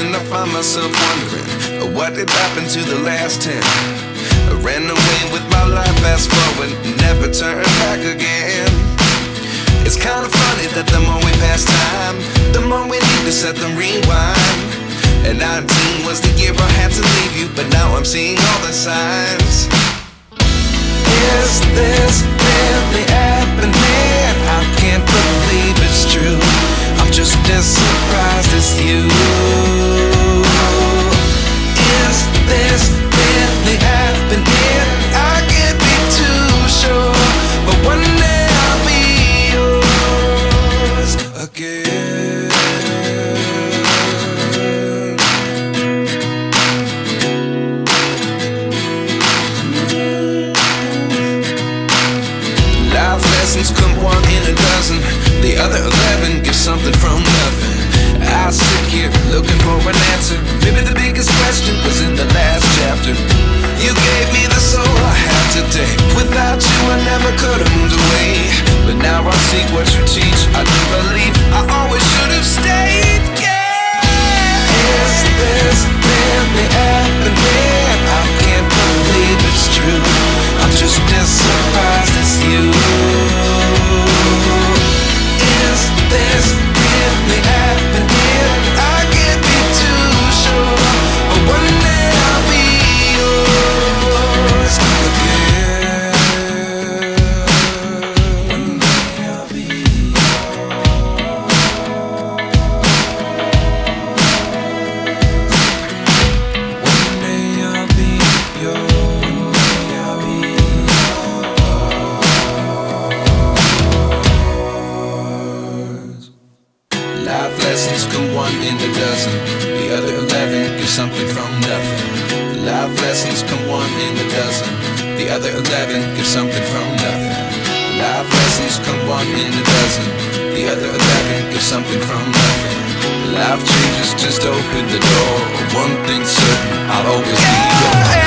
and I find myself wondering what did happen to the last 10. I ran away with my life, fast forward, never turn back again. It's kinda funny that the more we pass time, the more we need to set them rewind. And 19 was the year I had to leave you, but now I'm seeing all the signs. Is this really happening? I can't believe it's true. I'm just as surprised as you. Is this really happening? I can't be too sure, but one day I'll be yours again. Life lessons come one in a dozen. The other 11 give something from nothing. I sit here looking for an answer. Maybe the biggest question was in the last chapter. You gave me the soul I have today. Without you I never could have moved away. But now I see what you teach. I do believe I always should have stayed. Yeah. Is this really happening? I can't believe it's true. I'm just as surprised as you. Is this really happening? I can't be too sure, but one day I'll be yours again. One day I'll be yours. One day I'll be yours. One day I'll be yours. Life lessons come one in a dozen. The other 11 give something from nothing. Life lessons come one in a dozen. The other 11 give something from nothing. Life lessons come one in a dozen. The other 11 give something from nothing. Life changes just open the door. One thing's certain, I'll always be yours.